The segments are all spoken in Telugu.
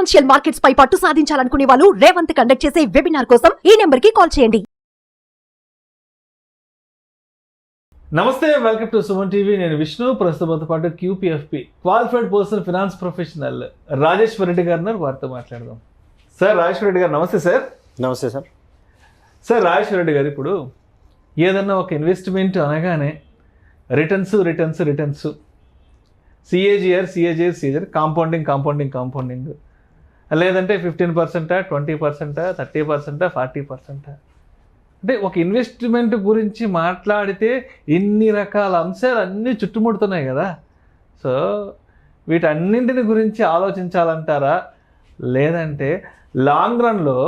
ఫైనాన్షియల్ మార్కెట్స్ పై పట్టు సాధించాలనుకునే వాళ్ళు రేవంత్ కండక్ట్ చేసే వెబినార్ కోసం ఈ నెంబర్ కి కాల్ చేయండి. నమస్తే, వెల్కమ్ టు సుమన్ టీవీ. నేను విష్ణు. ప్రస్తుతంతో పాటు QPFP qualified person finance professional Rajeshwar Reddy గారు ఉన్నారు. వారితో మాట్లాడదాం. సార్ రాజేశ్వర్ రెడ్డి గారు నమస్తే. సార్ నమస్తే సార్. సార్ రాజేశ్వర్ రెడ్డి గారు, ఇప్పుడు ఏదన్నా ఒక ఇన్వెస్ట్మెంట్ అనగానే రిటర్న్స్ సిఏజిఆర్ కాంపౌండింగ్ లేదంటే 15%, 20%, 30%, 40%. అంటే ఒక ఇన్వెస్ట్మెంట్ గురించి మాట్లాడితే ఇన్ని రకాల అంశాలు అన్నీ చుట్టుముడుతున్నాయి కదా. సో వీటన్నింటిని గురించి ఆలోచించాలంటారా, లేదంటే లాంగ్ రన్లో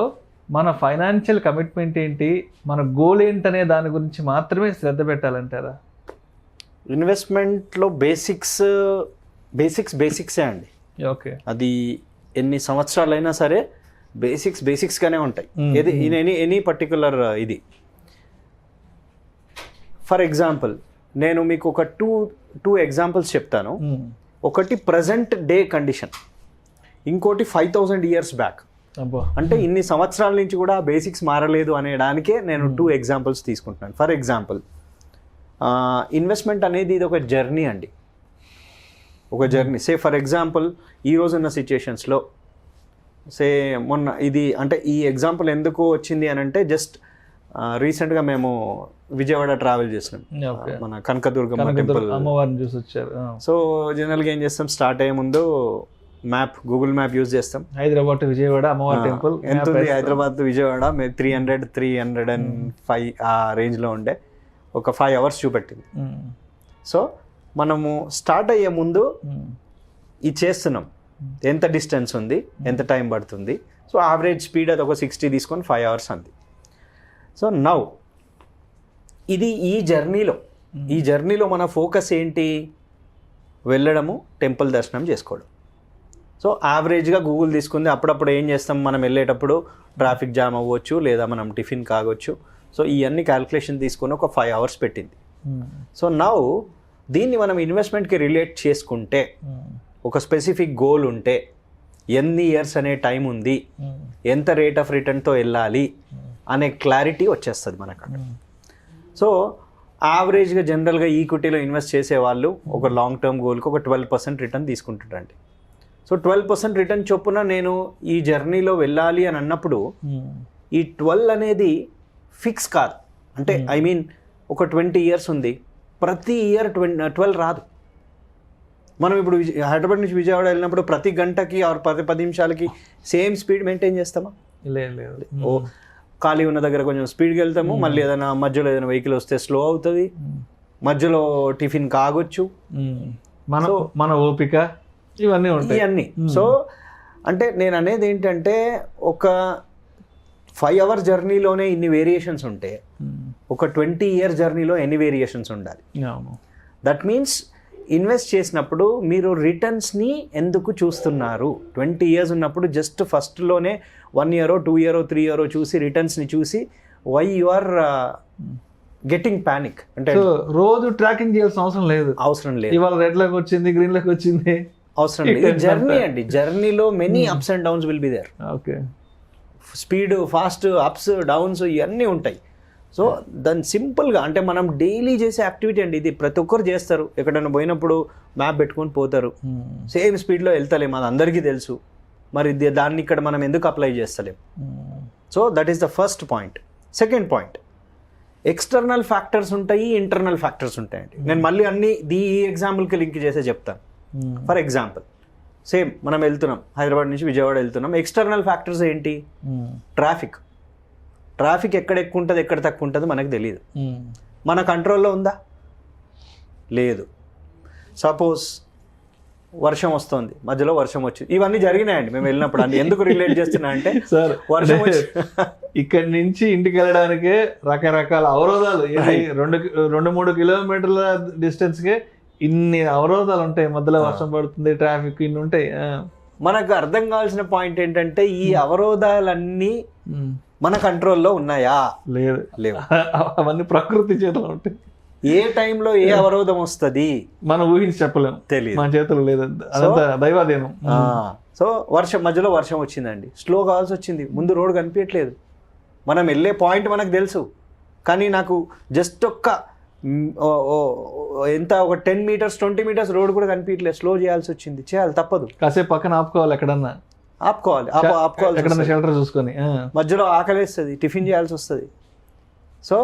మన ఫైనాన్షియల్ కమిట్మెంట్ ఏంటి, మన గోల్ ఏంటనే దాని గురించి మాత్రమే శ్రద్ధ పెట్టాలంటారా? ఇన్వెస్ట్మెంట్లో బేసిక్సే అండి. ఓకే, అది ఎన్ని సంవత్సరాలైనా సరే బేసిక్స్గానే ఉంటాయి. ఏది ఎనీ పర్టికులర్ ఇది. ఫర్ ఎగ్జాంపుల్ నేను మీకు ఒక టూ ఎగ్జాంపుల్స్ చెప్తాను. ఒకటి ప్రజెంట్ డే కండిషన్, ఇంకోటి 5000 years బ్యాక్. అంటే ఇన్ని సంవత్సరాల నుంచి కూడా బేసిక్స్ మారలేదు అనేదానికే నేను 2 ఎగ్జాంపుల్స్ తీసుకుంటున్నాను. ఫర్ ఎగ్జాంపుల్, ఇన్వెస్ట్మెంట్ అనేది ఇది ఒక జర్నీ అండి, ఒక జర్నీ. ఫర్ ఎగ్జాంపుల్ ఈ రోజున్న సిచ్యుయేషన్స్లో మొన్న ఇది అంటే ఈ ఎగ్జాంపుల్ ఎందుకు వచ్చింది అని అంటే, జస్ట్ రీసెంట్గా మేము విజయవాడ ట్రావెల్ చేసినాం, మన కనకదుర్గమ్మ టెంపుల్ అమ్మవారిని చూసి వచ్చారు. సో జనరల్గా ఏం చేస్తాం, స్టార్ట్ అయ్యే ముందు గూగుల్ మ్యాప్ యూజ్ చేస్తాం. హైదరాబాద్ టు విజయవాడ అమ్మవారి టెంపుల్ ఎంత ఉంది, హైదరాబాద్ టు విజయవాడ 305 ఆ రేంజ్లో ఉండే. ఒక 5 hours చూపెట్టింది. సో మనము స్టార్ట్ అయ్యే ముందు ఇది చేస్తున్నాం, ఎంత డిస్టెన్స్ ఉంది, ఎంత టైం పడుతుంది. సో యావరేజ్ స్పీడ్ అది ఒక 60 తీసుకొని 5 hours అంది. సో నౌ ఇది ఈ జర్నీలో మన ఫోకస్ ఏంటి, వెళ్ళడము, టెంపుల్ దర్శనం చేసుకోవడం. సో యావరేజ్గా గూగుల్ తీసుకుంది. అప్పుడప్పుడు ఏం చేస్తాం, మనం వెళ్ళేటప్పుడు ట్రాఫిక్ జామ్ అవ్వచ్చు, లేదా మనం టిఫిన్ కాగొచ్చు. సో ఇవన్నీ క్యాల్కులేషన్ తీసుకొని ఒక 5 hours పెట్టింది. సో నౌ దీన్ని మనం ఇన్వెస్ట్మెంట్కి రిలేట్ చేసుకుంటే, ఒక స్పెసిఫిక్ గోల్ ఉంటే, ఎన్ని ఇయర్స్ అనే టైం ఉంది, ఎంత రేట్ ఆఫ్ రిటర్న్తో వెళ్ళాలి అనే క్లారిటీ వచ్చేస్తుంది మనకు. సో యావరేజ్గా జనరల్గా ఈక్విటీలో ఇన్వెస్ట్ చేసే వాళ్ళు ఒక లాంగ్ టర్మ్ గోల్కి ఒక 12% రిటర్న్ తీసుకుంటారండి. సో 12% రిటర్న్ చొప్పున నేను ఈ జర్నీలో వెళ్ళాలి అని అన్నప్పుడు ఈ 12 అనేది ఫిక్స్ కాదు. అంటే ఐ మీన్ ఒక 20 years ఉంది, ప్రతి ఇయర్ 12 రాదు. మనం ఇప్పుడు హైదరాబాద్ నుంచి విజయవాడ వెళ్ళినప్పుడు ప్రతి గంటకి 10 నిమిషాలకి సేమ్ స్పీడ్ మెయింటైన్ చేస్తామా? లేదు. ఓ ఖాళీ ఉన్న దగ్గర కొంచెం స్పీడ్కి వెళ్తాము, మళ్ళీ ఏదైనా మధ్యలో ఏదైనా వెహికల్ వస్తే స్లో అవుతుంది, మధ్యలో టిఫిన్ కాగొచ్చు, మన ఓపిక ఇవన్నీ ఉంటాయి. సో అంటే నేను అనేది ఏంటంటే, ఒక 5 hour జర్నీలోనే ఇన్ని వేరియేషన్స్ ఉంటే ఒక 20 year జర్నీలో ఎన్ని వేరియేషన్స్ ఉండాలి? దట్ మీన్స్ ఇన్వెస్ట్ చేసినప్పుడు మీరు రిటర్న్స్ని ఎందుకు చూస్తున్నారు? 20 years ఉన్నప్పుడు జస్ట్ ఫస్ట్లోనే 1 year, 2 year, 3 year చూసి రిటర్న్స్ని చూసి why you are getting panic. అంటే రోజు ట్రాకింగ్ చేయాల్సిన అవసరం లేదు. ఇవాళ రెడ్ లోకి వచ్చింది, గ్రీన్ లోకి వచ్చింది, అవసరం లేదు. జర్నీ అండి, జర్నీలో many ups and downs will be there. Okay, speed, fast, ups, downs ఇవన్నీ ఉంటాయి. సో దాన్ని సింపుల్గా, అంటే మనం డైలీ చేసే యాక్టివిటీ అండి ఇది. ప్రతి ఒక్కరు చేస్తారు, ఎక్కడైనా పోయినప్పుడు మ్యాప్ పెట్టుకొని పోతారు. సేమ్ స్పీడ్లో వెళ్తలేము, అది అందరికీ తెలుసు. మరి దాన్ని ఇక్కడ మనం ఎందుకు అప్లై చేస్తలేం? So that is the first point. Second point, external factors ఉంటాయి, ఇంటర్నల్ ఫ్యాక్టర్స్ ఉంటాయండి. నేను మళ్ళీ అన్ని ఈ ఎగ్జాంపుల్కి లింక్ చేసే చెప్తాను. ఫర్ ఎగ్జాంపుల్, సేమ్ మనం వెళ్తున్నాం, హైదరాబాద్ నుంచి విజయవాడ వెళ్తున్నాం. ఎక్స్టర్నల్ ఫ్యాక్టర్స్ ఏంటి? ట్రాఫిక్ ఎక్కడ ఎక్కువ ఉంటుంది, ఎక్కడ తక్కువ ఉంటుంది మనకు తెలియదు. మన కంట్రోల్లో ఉందా? లేదు. సపోజ్ వర్షం వస్తుంది, మధ్యలో వర్షం వచ్చింది, ఇవన్నీ జరిగినాయండి మేము వెళ్ళినప్పుడు. అని ఎందుకు రిలేట్ చేస్తున్నా అంటే, సార్ వర్షం ఇక్కడి నుంచి ఇంటికి వెళ్ళడానికే రకరకాల అవరోధాలు, 2-3 kilometers డిస్టెన్స్కే ఇన్ని అవరోధాలు ఉంటాయి. మధ్యలో వర్షం పడుతుంది, ట్రాఫిక్ ఇన్ని ఉంటాయి. మనకు అర్థం కావాల్సిన పాయింట్ ఏంటంటే, ఈ అవరోధాలన్నీ మన కంట్రోల్లో ఉన్నాయా? లేవు. లేవు. అవన్నీ ప్రకృతి చేతిలో ఉంటాయి. ఏ టైంలో ఏ అవరోధం వస్తుంది మనం ఊహించి చెప్పలేం, తెలియదు. మన చేతులు లేదు, అదంతా దైవాధీనం. సో మధ్యలో వర్షం వచ్చిందండి, స్లో కావాల్సి వచ్చింది, ముందు రోడ్ కనిపించట్లేదు, మనం వెళ్ళే పాయింట్ మనకు తెలుసు, కానీ నాకు జస్ట్ ఎంత ఒక 10 meters 20 meters రోడ్ కూడా కనిపించట్లేదు, స్లో చేయాల్సి వచ్చింది, చేయాలి తప్పదు, కాసేపు పక్కన ఆపుకోవాలి, ఎక్కడన్నా ఆపుకోవాలి ఎక్కడన్నా షెల్టర్ చూసుకొని. మధ్యలో ఆకలేస్తుంది, టిఫిన్ చేయాల్సి వస్తుంది. సో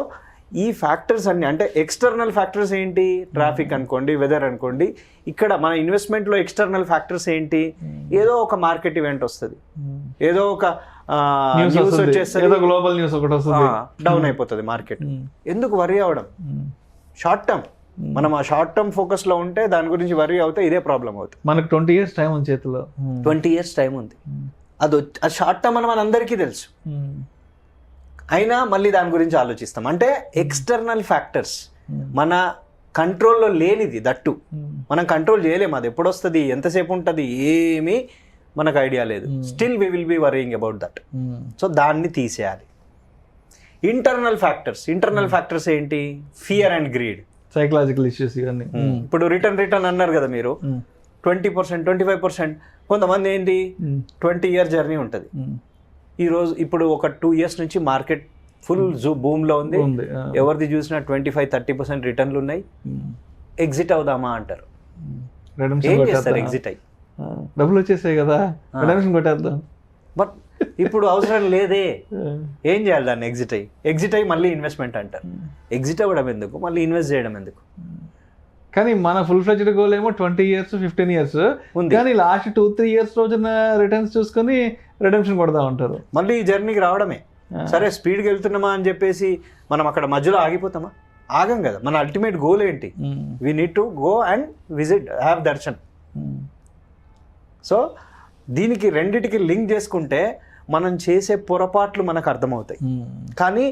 ఈ ఫ్యాక్టర్స్ అన్ని అంటే ఎక్స్టర్నల్ ఫ్యాక్టర్స్ ఏంటి, ట్రాఫిక్ అనుకోండి, వెదర్ అనుకోండి. ఇక్కడ మన ఇన్వెస్ట్మెంట్లో ఎక్స్టర్నల్ ఫ్యాక్టర్స్ ఏంటి, ఏదో ఒక మార్కెట్ ఈవెంట్ వస్తుంది, ఏదో ఒక న్యూస్ వచ్చేస్తుంది, గ్లోబల్ న్యూస్ ఒకటి వస్తుంది, డౌన్ అయిపోతుంది మార్కెట్. ఎందుకు వరీ అవడం, షార్ట్ టర్మ్ మనం ఆ షార్ట్ టర్మ్ ఫోకస్ లో ఉంటే దాని గురించి వరీ అవుతే ఇదే ప్రాబ్లం అవుతుంది. మనకు 20 years టైం ఉంది చేతిలో, 20 years టైం ఉంది, అది షార్ట్ టర్మ్ అని మనందరికీ తెలుసు, అయినా మళ్ళీ దాని గురించి ఆలోచిస్తాం. అంటే ఎక్స్టర్నల్ ఫ్యాక్టర్స్ మన కంట్రోల్లో లేనిది, దట్టు మనం కంట్రోల్ చేయలేము, అది ఎప్పుడు వస్తుంది, ఎంతసేపు ఉంటుంది, ఏమీ మనకు ఐడియా లేదు. Still we will be worrying about that. So దాన్ని తీసేయాలి. ఇంటర్నల్ ఫ్యాక్టర్స్ ఏంటి, fear and greed, psychological issues ఇవన్నీ. ఇప్పుడు రిటర్న్ అన్నారు కదా మీరు, 20% 25%. కొంతమంది ఏంటి 20 year జర్నీ ఉంటుంది, ఇప్పుడు ఒక 2 years నుంచి మార్కెట్ ఫుల్ బూమ్ లో ఉంది, ఎవరిది చూసినా 25-30% రిటర్న్లు ఉన్నాయి, ఎగ్జిట్ అవుదామా అంటారు. ఏం చేస్తారు ఎగ్జిట్ అయ్యి, డబ్బులు వచ్చేసాయి కదా, కొట్టేద్దాం. బట్ ఇప్పుడు అవసరం లేదే, ఏం చేయాలి దాన్ని, ఎగ్జిట్ అయ్యి మళ్ళీ ఇన్వెస్ట్మెంట్ అంటారు. ఎగ్జిట్ అవ్వడం ఎందుకు, మళ్ళీ ఇన్వెస్ట్ చేయడం ఎందుకు? కానీ మన ఫుల్ ఫ్లెడ్జ్డ్ గోల్ ఏమో 20 years 15 years ఉంది, కానీ లాస్ట్ 2-3 years రోజున రిటర్న్స్ చూసుకొని రిడెంప్షన్ కొడతా ఉంటారు. మళ్ళీ ఈ జర్నీకి రావడమే. సరే స్పీడ్కి వెళ్తున్నామా అని చెప్పేసి మనం అక్కడ మధ్యలో ఆగిపోతామా? ఆగం కదా. మన అల్టిమేట్ గోల్ ఏంటి, we need to go and visit, have Darshan. So దీనికి రెండిటికి లింక్ చేసుకుంటే మనం చేసే పొరపాట్లు మనకు అర్థమవుతాయి. కానీ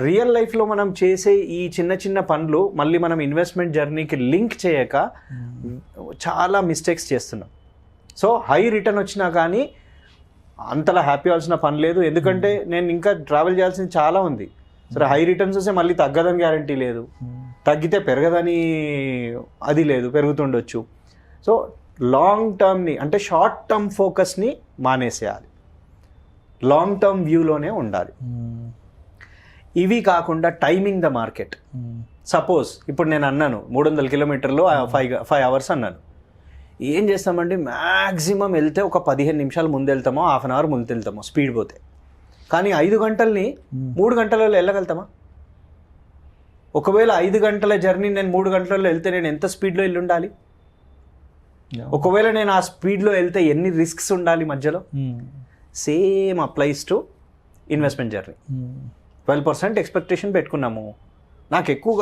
రియల్ లైఫ్లో మనం చేసే ఈ చిన్న పనులు మళ్ళీ మనం ఇన్వెస్ట్మెంట్ జర్నీకి లింక్ చేయక చాలా మిస్టేక్స్ చేస్తున్నాం. సో హై రిటర్న్ వచ్చినా కానీ అంతలా హ్యాపీ అవ్వాల్సిన పని లేదు, ఎందుకంటే నేను ఇంకా ట్రావెల్ చేయాల్సింది చాలా ఉంది. సరే హై రిటర్న్స్ వస్తే మళ్ళీ తగ్గదని గ్యారంటీ లేదు, తగ్గితే పెరగదని అది లేదు, పెరుగుతుండొచ్చు. సో లాంగ్ టర్మ్ని అంటే షార్ట్ టర్మ్ ఫోకస్ని మానేసేయాలి, లాంగ్ టర్మ్ వ్యూలోనే ఉండాలి. ఇవి కాకుండా టైమింగ్ ద మార్కెట్. సపోజ్ ఇప్పుడు నేను అన్నాను 300 kilometers 5 hours అన్నాను. ఏం చేస్తామండి, మ్యాక్సిమం వెళ్తే ఒక 15 నిమిషాలు ముందు వెళ్తామో, హాఫ్ అన్ అవర్ ముందు వెళ్తామో స్పీడ్ పోతే. కానీ 5 గంటల్ని 3 గంటలలో వెళ్ళగలుగుతామా? ఒకవేళ 5 గంటల జర్నీ నేను 3 గంటలలో వెళ్తే నేను ఎంత స్పీడ్లో వెళ్ళి ఉండాలి? ఒకవేళ నేను ఆ స్పీడ్లో వెళ్తే ఎన్ని రిస్క్స్ ఉండాలి మధ్యలో? Same applies to investment journey. 12% expectation పెట్టుకున్నాము, నాకు ఎక్కువ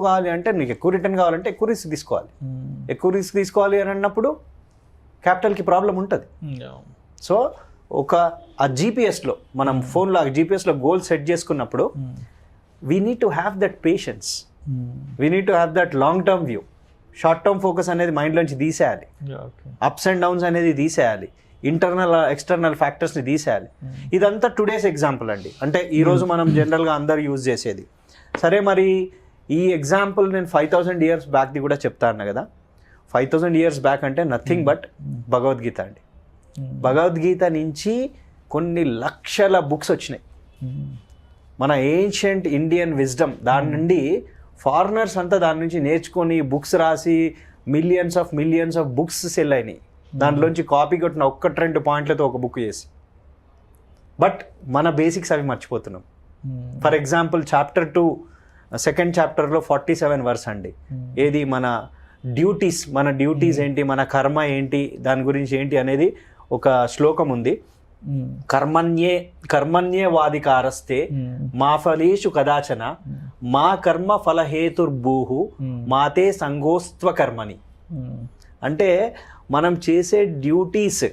కావాలి అంటే నీకు ఎక్కువ రిటర్న్ కావాలంటే ఎక్కువ రిస్క్ తీసుకోవాలి. ఎక్కువ రిస్క్ తీసుకోవాలి అని అన్నప్పుడు క్యాపిటల్కి ప్రాబ్లం ఉంటుంది. సో ఆ జీపీఎస్లో మనం ఫోన్లో జీపీఎస్లో గోల్ సెట్ చేసుకున్నప్పుడు we need to have that patience, we need to have that long term view. Short term focus అనేది మైండ్లోంచి తీసేయాలి, అప్స్ అండ్ డౌన్స్ అనేది తీసేయాలి, ఇంటర్నల్ ఎక్స్టర్నల్ ఫ్యాక్టర్స్ని తీసేయాలి. ఇదంతా టుడేస్ ఎగ్జాంపుల్ అండి, అంటే ఈరోజు మనం జనరల్గా అందరు యూజ్ చేసేది. సరే మరి ఈ ఎగ్జాంపుల్ నేను 5000 years బ్యాక్ది కూడా చెప్తాను కదా. 5000 years బ్యాక్ అంటే నథింగ్ బట్ భగవద్గీత అండి. భగవద్గీత నుంచి కొన్ని లక్షల బుక్స్ వచ్చినాయి. మన ఏన్షియంట్ ఇండియన్ విజ్డమ్, దాని నుండి ఫారినర్స్ అంతా దాని నుంచి నేర్చుకొని బుక్స్ రాసి మిలియన్స్ ఆఫ్ బుక్స్ సెల్ అయినాయి. దాంట్లోంచి కాపీ కొట్టిన 1-2 పాయింట్లతో ఒక బుక్ చేసి. బట్ మన బేసిక్స్ అవి మర్చిపోతున్నాం. ఫర్ ఎగ్జాంపుల్ చాప్టర్ 2 2nd chapterలో 47 verse అండి. ఏది మన డ్యూటీస్ ఏంటి, మన కర్మ ఏంటి, దాని గురించి ఏంటి అనేది ఒక శ్లోకం ఉంది. కర్మణ్యే వాదికారస్తే మా ఫలేషు కదాచన మా కర్మ ఫలహేతుర్భూహు మాతే సంగోస్త్వ కర్మని. అంటే మనం చేసే డ్యూటీస్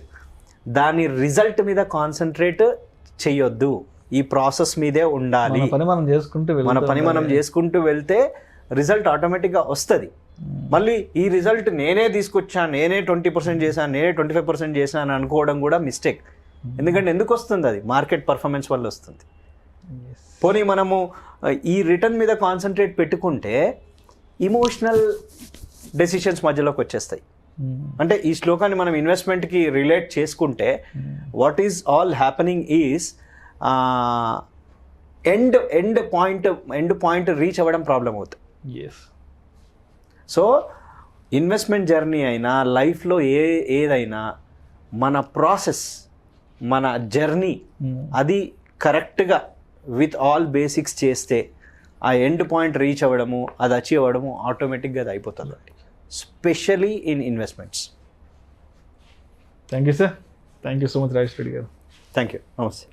దాని రిజల్ట్ మీద కాన్సన్ట్రేట్ చెయ్యొద్దు, ఈ ప్రాసెస్ మీదే ఉండాలి. మన పని మనం చేసుకుంటూ వెళ్తే రిజల్ట్ ఆటోమేటిక్గా వస్తుంది. మళ్ళీ ఈ రిజల్ట్ నేనే తీసుకొచ్చాను, నేనే 20% చేశాను, నేనే 25% చేశాను అనుకోవడం కూడా మిస్టేక్. ఎందుకంటే ఎందుకు వస్తుంది, అది మార్కెట్ పర్ఫార్మెన్స్ వల్ల వస్తుంది. పోనీ మనము ఈ రిటర్న్ మీద కాన్సన్ట్రేట్ పెట్టుకుంటే ఇమోషనల్ డెసిషన్స్ మధ్యలోకి వచ్చేస్తాయి. అంటే ఈ శ్లోకాన్ని మనం ఇన్వెస్ట్మెంట్కి రిలేట్ చేసుకుంటే what is all happening is end point reach అవ్వడం ప్రాబ్లం అవుతుంది. ఎస్. సో ఇన్వెస్ట్మెంట్ జర్నీ అయినా లైఫ్లో ఏదైనా మన ప్రాసెస్, మన జర్నీ అది కరెక్ట్గా విత్ ఆల్ బేసిక్స్ చేస్తే ఆ ఎండ్ పాయింట్ రీచ్ అవ్వడము, అది అచీవ్ అవ్వడము ఆటోమేటిక్గా అది అయిపోతుంది, specially in investments. Thank you sir. Thank you so much Rajesh Reddy గారు. Thank you. నమస్తే.